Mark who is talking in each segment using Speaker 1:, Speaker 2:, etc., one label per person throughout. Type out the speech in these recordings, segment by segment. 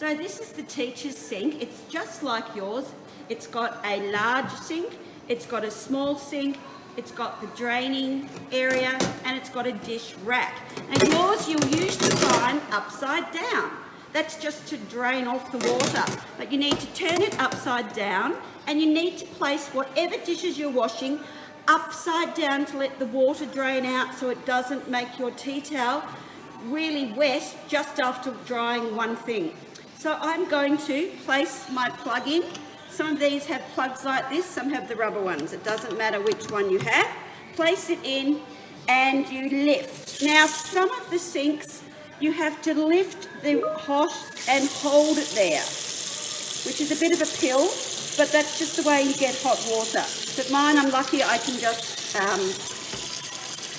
Speaker 1: So this is the teacher's sink. It's just like yours. It's got a large sink, it's got a small sink, it's got the draining area, and it's got a dish rack. And yours you'll usually find upside down. That's just to drain off the water. But you need to turn it upside down, and you need to place whatever dishes you're washing upside down to let the water drain out so it doesn't make your tea towel really wet just after drying one thing. So I'm going to place my plug in. Some of these have plugs like this, some have the rubber ones. It doesn't matter which one you have. Place it in and you lift. Now, some of the sinks, you have to lift the hosh and hold it there, which is a bit of a pill, but that's just the way you get hot water. But mine, I'm lucky I can just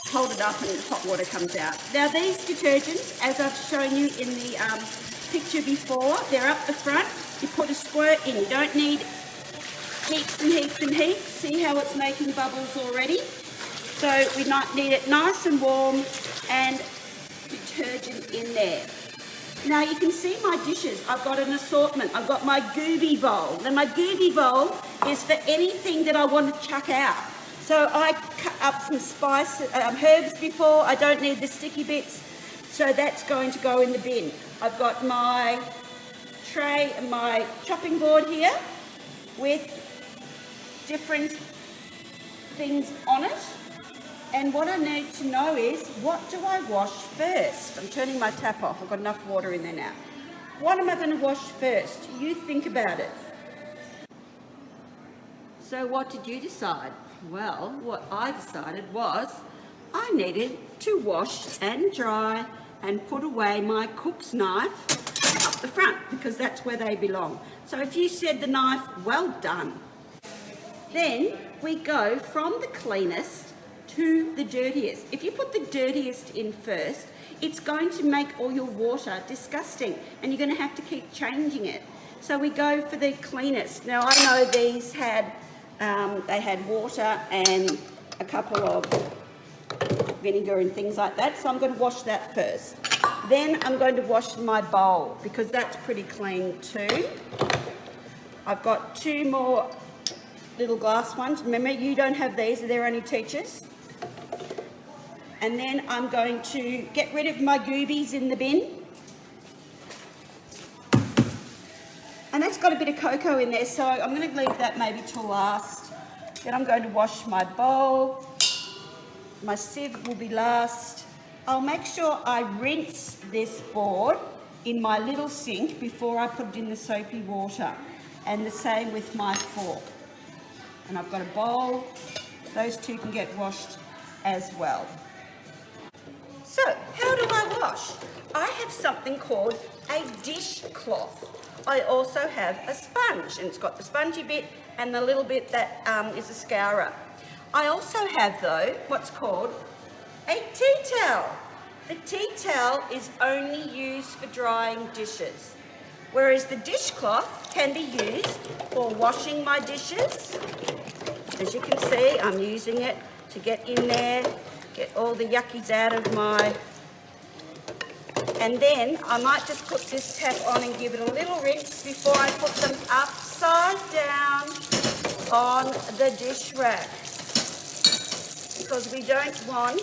Speaker 1: hold it up and hot water comes out. Now, these detergents, as I've shown you in the picture before, they're up the front. You put a squirt in. You don't need heaps and heaps and heaps. See how it's making bubbles already? So we need it nice and warm and detergent in there. Now you can see my dishes. I've got an assortment. I've got my Gooby bowl. Now my Gooby bowl is for anything that I want to chuck out. So I cut up some herbs before. I don't need the sticky bits. So that's going to go in the bin. I've got my tray and my chopping board here with different things on it. And what I need to know is, what do I wash first? I'm turning my tap off. I've got enough water in there now. What am I going to wash first? You think about it. So what did you decide? Well, what I decided was I needed to wash and dry and put away my cook's knife up the front, because that's where they belong. So if you said the knife, well done. Then we go from the cleanest to the dirtiest. If you put the dirtiest in first, it's going to make all your water disgusting and you're going to have to keep changing it. So we go for the cleanest. Now I know these had, they had water and a couple of vinegar and things like that, so I'm going to wash that first. Then I'm going to wash my bowl because that's pretty clean too. I've got two more little glass ones. Remember, you don't have these, they're only teachers. And then I'm going to get rid of my goobies in the bin. And that's got a bit of cocoa in there, so I'm going to leave that maybe till last. Then I'm going to wash my bowl. My sieve will be last. I'll make sure I rinse this board in my little sink before I put it in the soapy water. And the same with my fork. And I've got a bowl. Those two can get washed as well. So, how do I wash? I have something called a dishcloth. I also have a sponge, and it's got the spongy bit and the little bit that is a scourer. I also have, though, what's called a tea towel. The tea towel is only used for drying dishes, whereas the dishcloth can be used for washing my dishes. As you can see, I'm using it to get in there, get all the yuckies out of my... And then I might just put this tap on and give it a little rinse before I put them upside down on the dish rack, because we don't want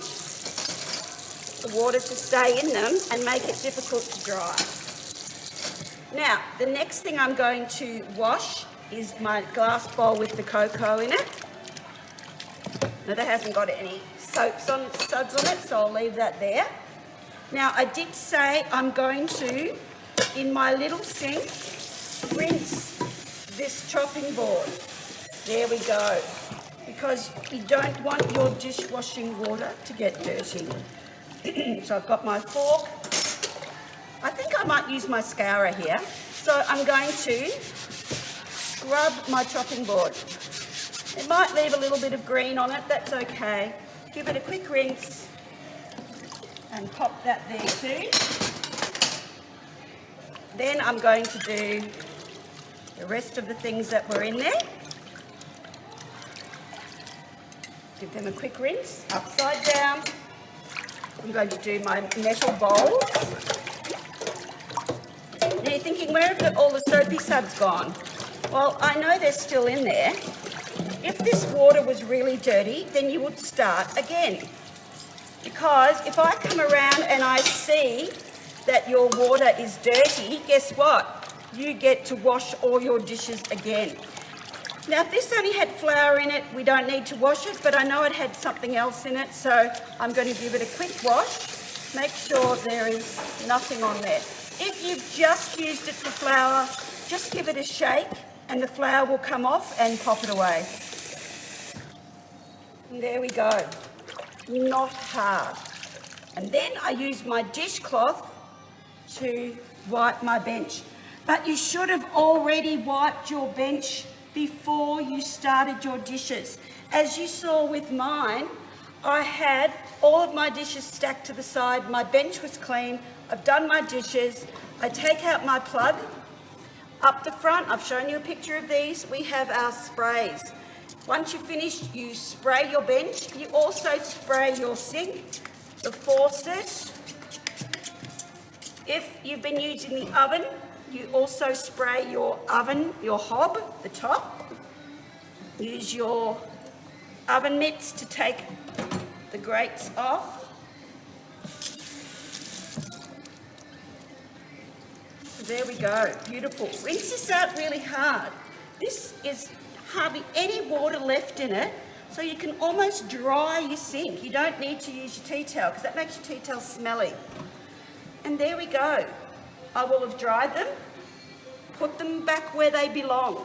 Speaker 1: the water to stay in them and make it difficult to dry. Now, the next thing I'm going to wash is my glass bowl with the cocoa in it. Now, that hasn't got any suds on it, so I'll leave that there. Now, I did say I'm going to, in my little sink, rinse this chopping board. There we go. Because you don't want your dishwashing water to get dirty. So I've got my fork. I think I might use my scourer here. So I'm going to scrub my chopping board. It might leave a little bit of green on it, that's okay. Give it a quick rinse and pop that there too. Then I'm going to do the rest of the things that were in there. Give them a quick rinse, upside down. I'm going to do my metal bowls. Now you're thinking, where have all the soapy suds gone? Well, I know they're still in there. If this water was really dirty, then you would start again. Because if I come around and I see that your water is dirty, guess what? You get to wash all your dishes again. Now, if this only had flour in it, we don't need to wash it, but I know it had something else in it, so I'm going to give it a quick wash. Make sure there is nothing on there. If you've just used it for flour, just give it a shake and the flour will come off and pop it away. And there we go. Not hard. And then I use my dishcloth to wipe my bench. But you should have already wiped your bench before you started your dishes. As you saw with mine, I had all of my dishes stacked to the side. My bench was clean. I've done my dishes. I take out my plug. Up the front, I've shown you a picture of these. We have our sprays. Once you're finished, you spray your bench. You also spray your sink, the faucet. If you've been using the oven, you also spray your oven, your hob, the top. Use your oven mitts to take the grates off. There we go, beautiful. Rinse this out really hard. This is hardly any water left in it, so you can almost dry your sink. You don't need to use your tea towel because that makes your tea towel smelly. And there we go. I will have dried them, put them back where they belong,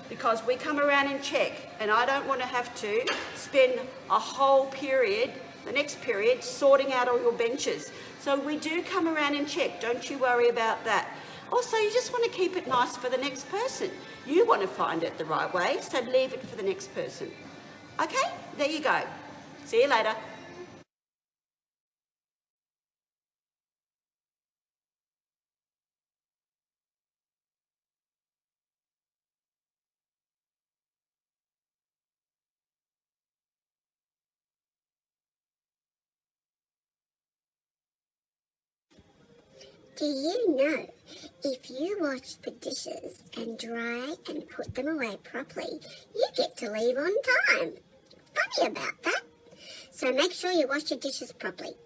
Speaker 1: because we come around and check, and I don't want to have to spend a whole period, the next period, sorting out all your benches. So we do come around and check, don't you worry about that. Also, you just want to keep it nice for the next person. You want to find it the right way, so leave it for the next person. Okay, there you go. See you later.
Speaker 2: Do you know, if you wash the dishes and dry and put them away properly, you get to leave on time? Funny about that. So make sure you wash your dishes properly.